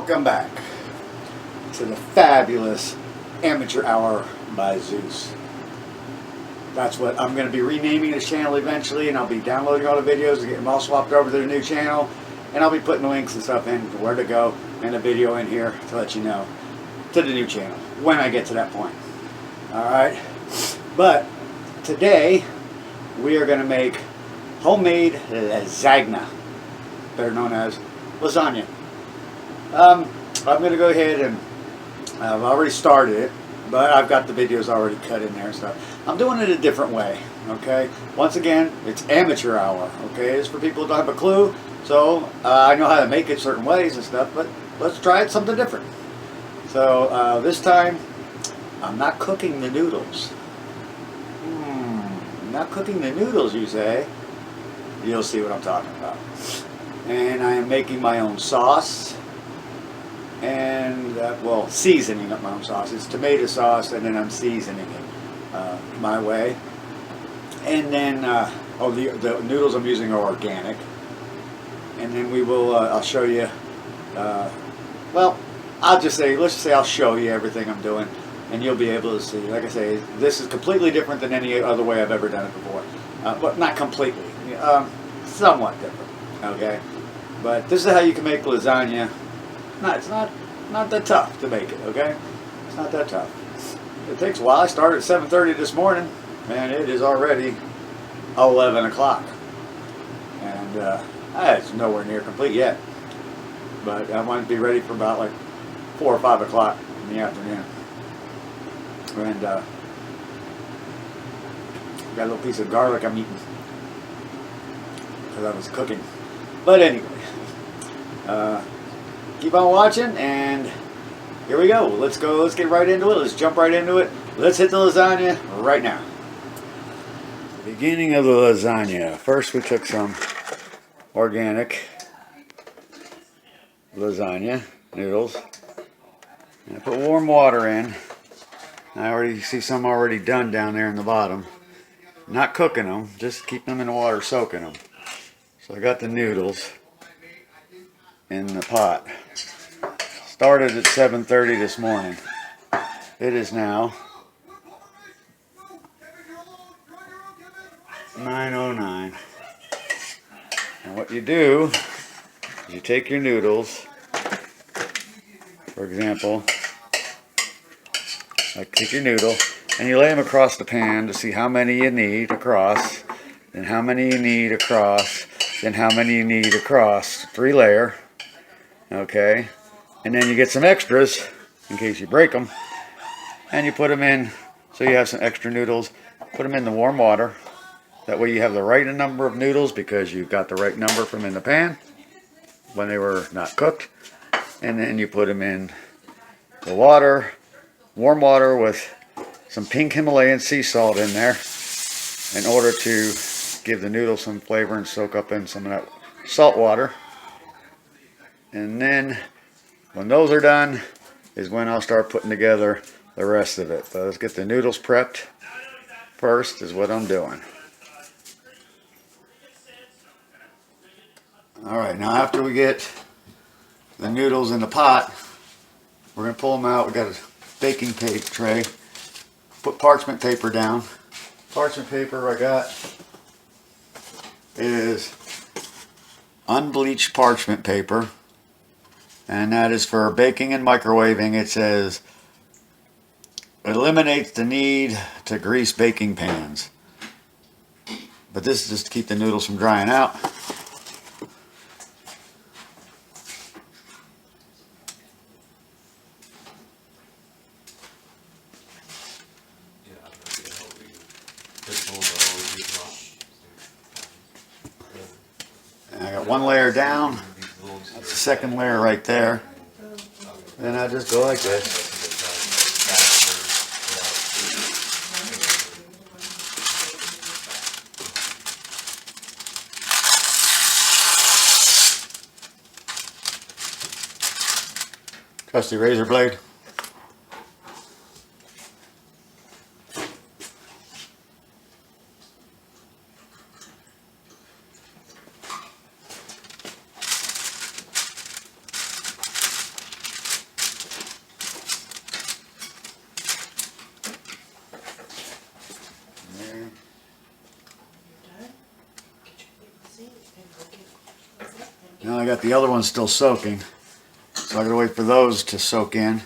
Welcome back to the fabulous Amateur Hour by Zeus. That's what I'm going to be renaming this channel eventually, and I'll be downloading all the videos and getting them all swapped over to the new channel, and I'll be putting links and stuff in where to go and a video in here to let you know to the new channel when I get to that point. Alright, but today we are going to make homemade lasagna, better known as lasagna. I'm going to go ahead and I've already started it, but I've got the videos already cut in there and stuff. I'm doing it a different way, okay? Once again, it's amateur hour, okay? It's for people who don't have a clue, so I know how to make it certain ways and stuff, but let's try it something different. So this time, I'm not cooking the noodles. Not cooking the noodles, you say? You'll see what I'm talking about. And I am making my own sauce. And, well, seasoning up my own sauce. It's tomato sauce, and then I'm seasoning it my way. And then, the noodles I'm using are organic. And then we will, I'll show you, well, let's just say I'll show you everything I'm doing, and you'll be able to see. Like I say, this is completely different than any other way I've ever done it before. But not completely. Somewhat different, okay? But this is how you can make lasagna. No, it's not that tough to make it, okay? It's not that tough. It takes a while. I started at 7:30 this morning, and it is already 11 o'clock. And it's nowhere near complete yet. But I want to be ready for about like 4 or 5 o'clock in the afternoon. And got a little piece of garlic I'm eating because I was cooking. But anyway, keep on watching, and here we go. Let's get right into it. Let's jump right into it. Let's hit the lasagna right now. Beginning of the lasagna. First we took some organic lasagna noodles, and I put warm water in. I already see some already done down there in the bottom. Not cooking them, just keeping them in the water, soaking them. So I got the noodles in the pot. Started at 7:30 this morning. It is now 9:09. And what you do is you take your noodles, for example, like take your noodle, and you lay them across the pan to see how many you need across, then how many you need across, then how many you need across. 3 layer, okay? And then you get some extras in case you break them, and you put them in, so you have some extra noodles. Put them in the warm water. That way you have the right number of noodles because you got the right number from in the pan when they were not cooked. And then you put them in the water, warm water with some pink Himalayan sea salt in there in order to give the noodles some flavor and soak up in some of that salt water. And then when those are done is when I'll start putting together the rest of it. So let's get the noodles prepped first is what I'm doing. Alright, now after we get the noodles in the pot, we're going to pull them out. We got a baking tape tray. Put parchment paper down. Parchment paper I got is unbleached parchment paper, and that is for baking and microwaving. It says eliminates the need to grease baking pans, but this is just to keep the noodles from drying out. And I got 1 layer down. That's the 2nd layer right there. Then I just go like this. Trusty razor blade. Now I got the other one still soaking, so I gotta wait for those to soak in.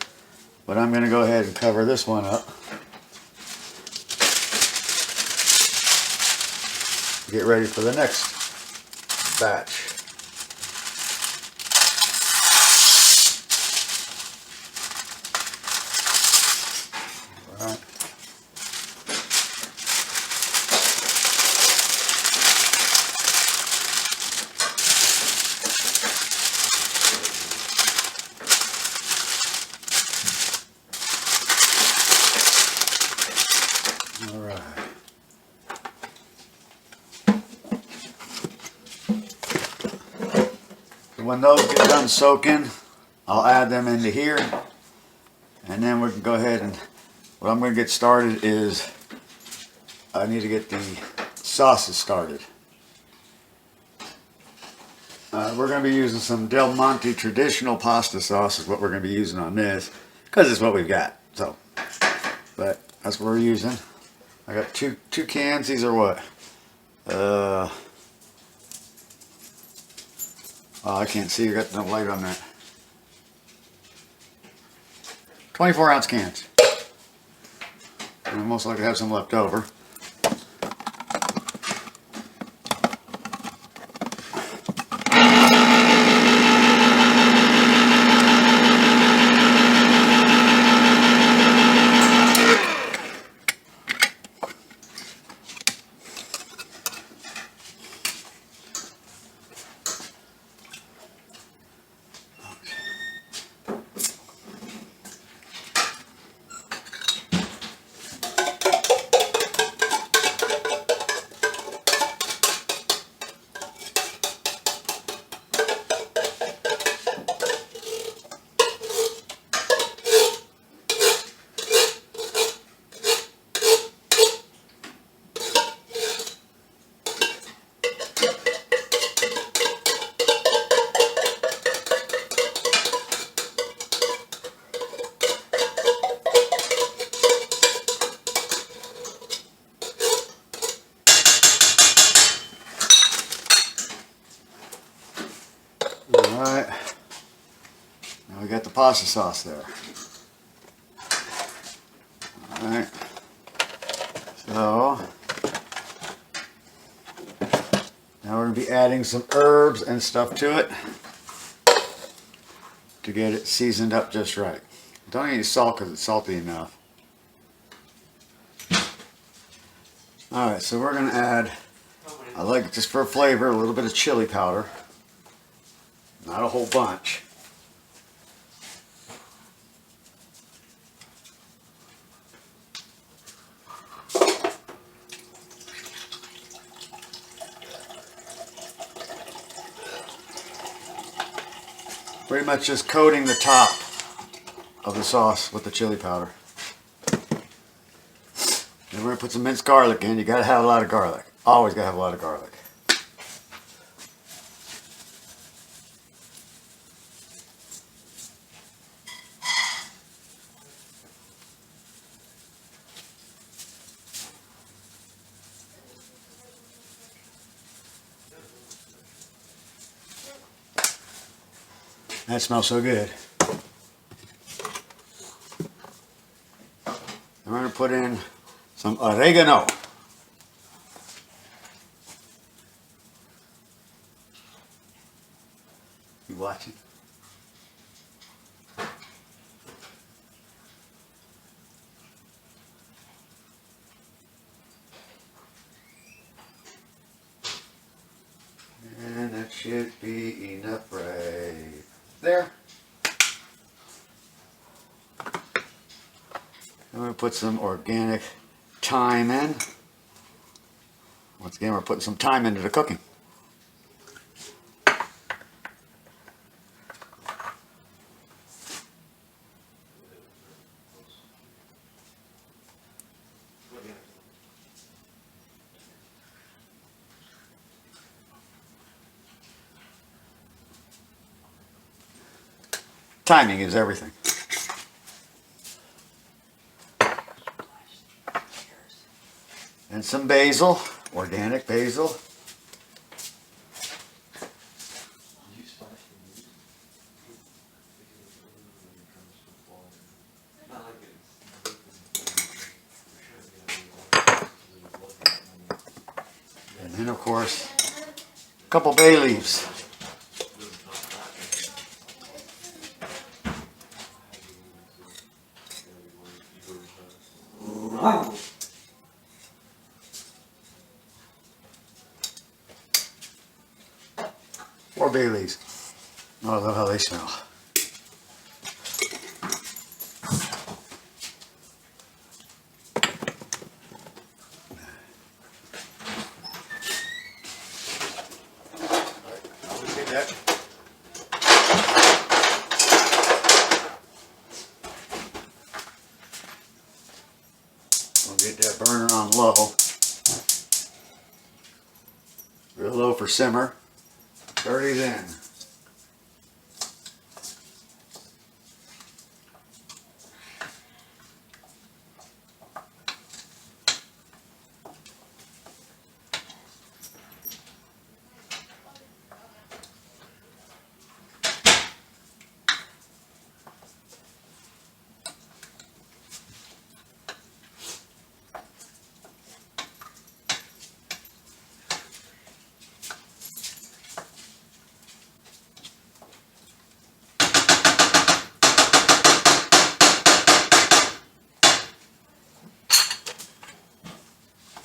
But I'm gonna go ahead and cover this one up. Get ready for the next batch. All right. All right. When those get done soaking, I'll add them into here, and then we can go ahead and what I'm going to get started is I need to get the sauces started. We're going to be using some Del Monte traditional pasta sauce is what we're going to be using on this because it's what we've got. So, but that's what we're using. I got two cans. These are what? Oh, I can't see. You got no light on that. 24-ounce cans. And I'll most likely have some left over. Alright, now we got the pasta sauce there. Alright, so now we're going to be adding some herbs and stuff to it to get it seasoned up just right. Don't need salt because it's salty enough. Alright, so we're going to add, I like it just for flavor, a little bit of chili powder. Not a whole bunch. Pretty much just coating the top of the sauce with the chili powder. Then we're going to put some minced garlic in. You got to have a lot of garlic. Always got to have a lot of garlic. That smells so good. And we're going to put in some oregano. You watching? And that should be enough right there. I'm going to put some organic thyme in. Once again, we're putting some thyme into the cooking. Timing is everything. And some basil, organic basil. And of course, a couple bay leaves. Four bay leaves. Oh, I love how they smell. We'll get that burner on low. Real low for simmer. 30's in.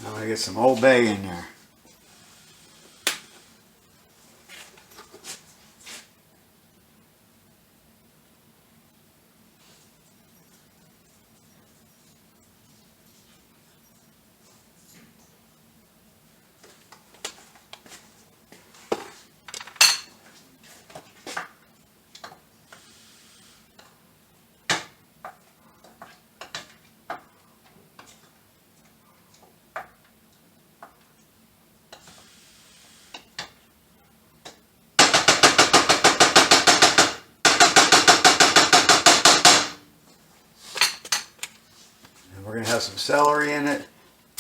I'm gonna get some Old Bay in there. We're going to have some celery in it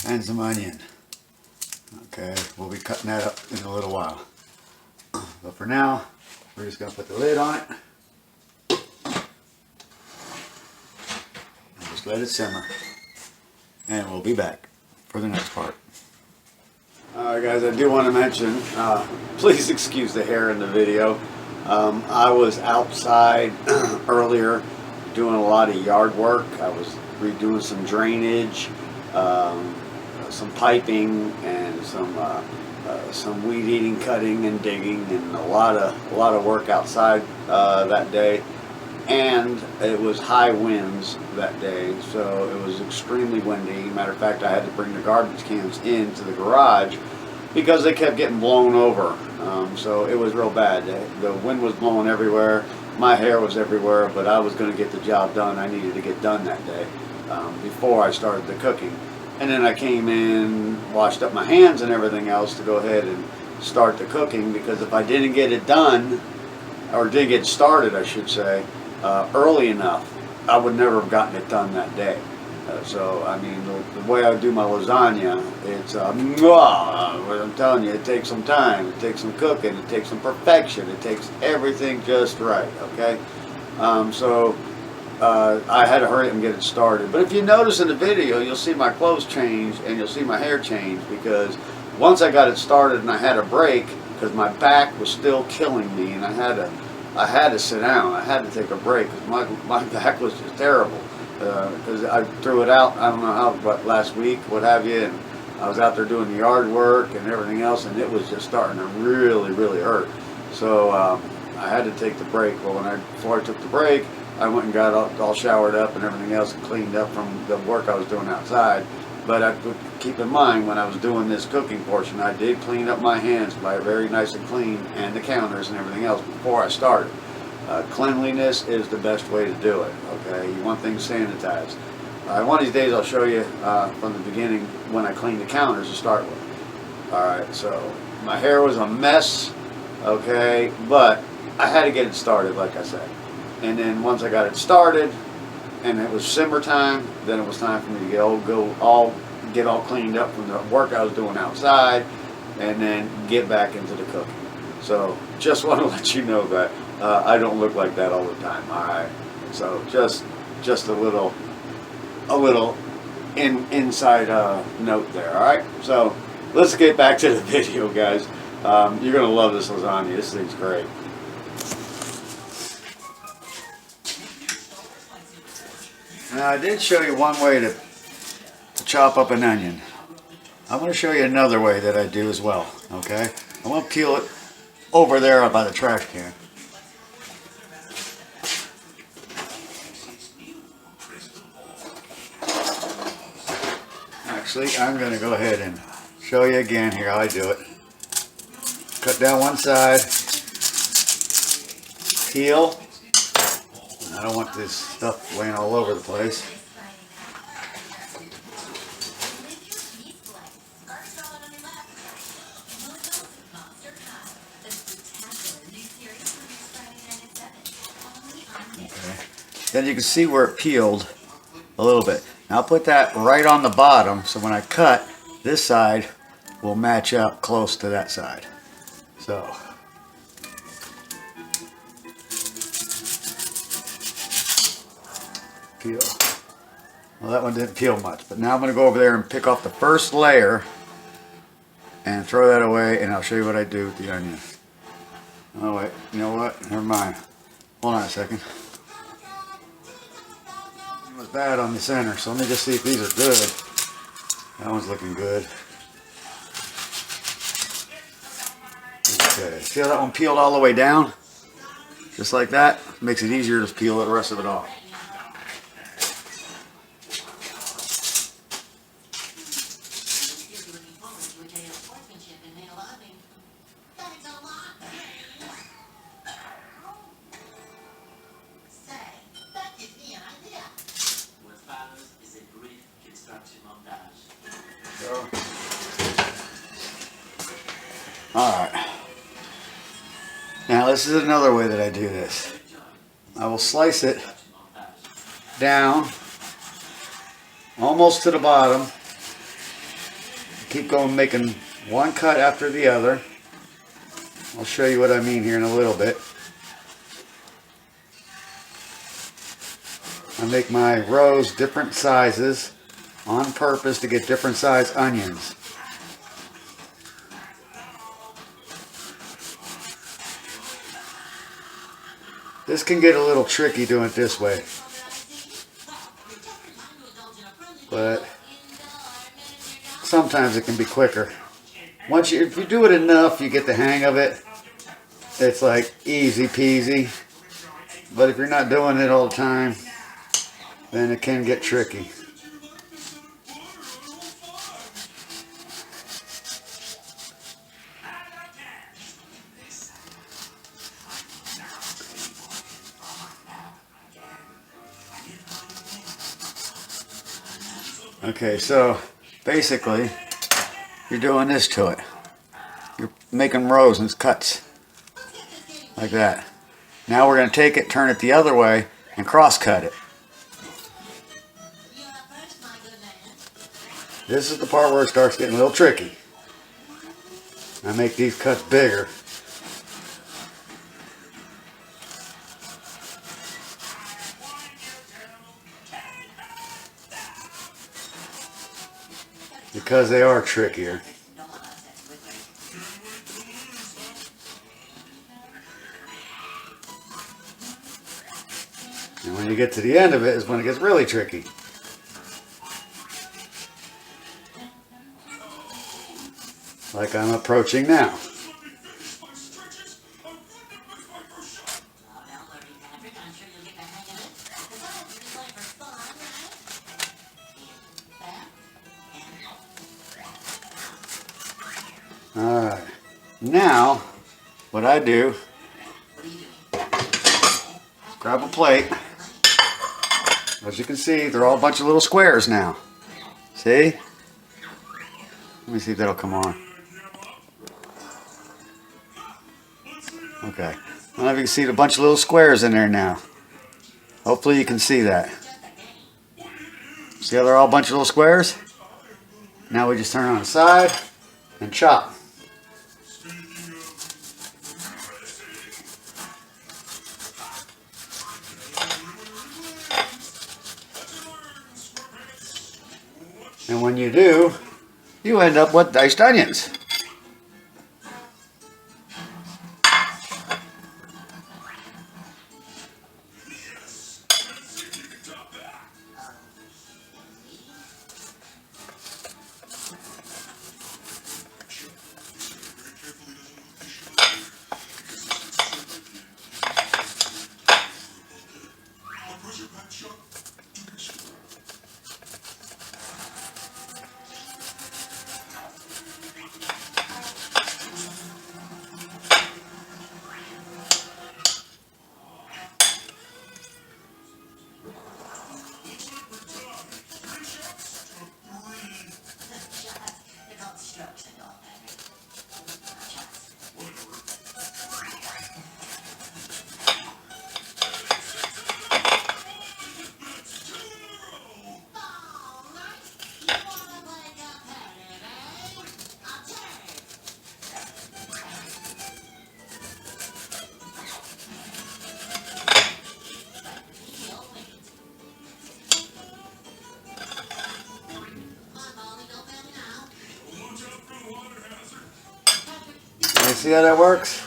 and some onion. Okay, we'll be cutting that up in a little while. But for now, we're just going to put the lid on it. And just let it simmer. And we'll be back for the next part. Alright guys, I do want to mention, please excuse the hair in the video. I was outside earlier doing a lot of yard work. I was redoing some drainage, some piping, and some weed eating, cutting, and digging, and a lot of work outside that day. And it was high winds that day, so it was extremely windy. Matter of fact, I had to bring the garbage cans into the garage because they kept getting blown over. So it was real bad. The wind was blowing everywhere. My hair was everywhere, but I was going to get the job done. I needed to get done that day before I started the cooking. And then I came in, washed up my hands and everything else to go ahead and start the cooking, because if I didn't get it done, or didn't get started, I should say, early enough, I would never have gotten it done that day. So, I mean, the way I do my lasagna, it's, I'm telling you, it takes some time, it takes some cooking, it takes some perfection, it takes everything just right, okay? I had to hurry up and get it started. But if you notice in the video, you'll see my clothes change and you'll see my hair change, because once I got it started and I had a break, because my back was still killing me, and I had to sit down. I had to take a break because my back was just terrible. Because I threw it out, I don't know how, but last week, what have you, and I was out there doing the yard work and everything else, and it was just starting to really, really hurt. So I had to take the break. Well, before I took the break, I went and got all showered up and everything else and cleaned up from the work I was doing outside. But I would keep in mind, when I was doing this cooking portion, I did clean up my hands by very nice and clean, and the counters and everything else before I started. Cleanliness is the best way to do it, okay? You want things sanitized. One of these days I'll show you from the beginning when I cleaned the counters to start with. Alright, so my hair was a mess, okay, but I had to get it started, like I said. And then once I got it started, and it was simmer time, then it was time for me to get all cleaned up from the work I was doing outside, and then get back into the cooking. So just want to let you know that I don't look like that all the time. All right. So just a little inside note there. All right. So let's get back to the video, guys. You're gonna love this lasagna. This thing's great. Now I did show you one way to chop up an onion. I'm going to show you another way that I do as well. Okay, I'm going to peel it over there by the trash can. Actually, I'm going to go ahead and show you again here how I do it. Cut down one side, peel. I don't want this stuff laying all over the place. Okay. Then you can see where it peeled a little bit. Now I'll put that right on the bottom, so when I cut, this side will match up close to that side. So. Peel. Well, that one didn't peel much, but now I'm going to go over there and pick off the first layer and throw that away, and I'll show you what I do with the onion. Oh wait, you know what? Never mind. Hold on a second. It was bad on the center, so let me just see if these are good. That one's looking good. Okay, see how that one peeled all the way down? Just like that. Makes it easier to peel the rest of it off. Alright, now this is another way that I do this. I will slice it down almost to the bottom. Keep going, making one cut after the other. I'll show you what I mean here in a little bit. I make my rows different sizes on purpose to get different size onions. This can get a little tricky doing it this way, but sometimes it can be quicker. If you do it enough, you get the hang of it. It's like easy peasy. But if you're not doing it all the time, then it can get tricky. Okay, so basically you're doing this to it. You're making rows and cuts like that. Now we're going to take it, turn it the other way, and cross cut it. This is the part where it starts getting a little tricky. I make these cuts bigger. Because they are trickier. And when you get to the end of it is when it gets really tricky. Like I'm approaching now. Alright, now what I do, grab a plate. As you can see, they're all a bunch of little squares now. See? Let me see if that'll come on. Okay, I don't know if you can see a bunch of little squares in there now. Hopefully you can see that. See how they're all a bunch of little squares? Now we just turn on the side and chop. And when you do, you end up with diced onions. You see how that works?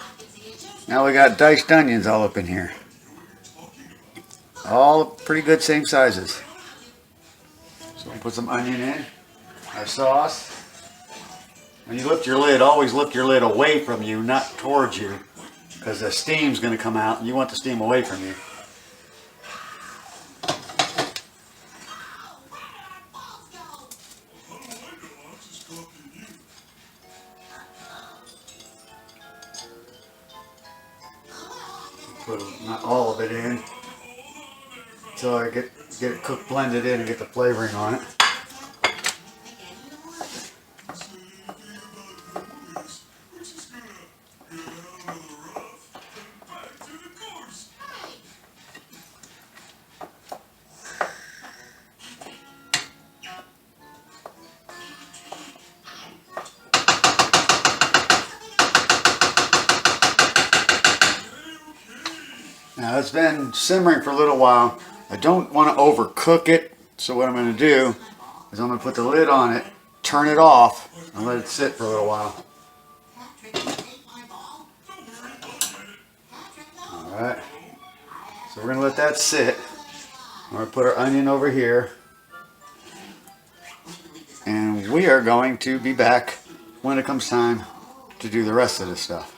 Now we got diced onions all up in here. All pretty good same sizes. So we'll put some onion in, our sauce. When you lift your lid, always lift your lid away from you, not towards you, because the steam's going to come out and you want the steam away from you. Put not all of it in until I get it cooked, blended in, and get the flavoring on it. Now it's been simmering for a little while. I don't want to overcook it, so what I'm going to do is I'm going to put the lid on it, turn it off, and let it sit for a little while. Alright, so we're going to let that sit. We're going to put our onion over here, and we are going to be back when it comes time to do the rest of this stuff.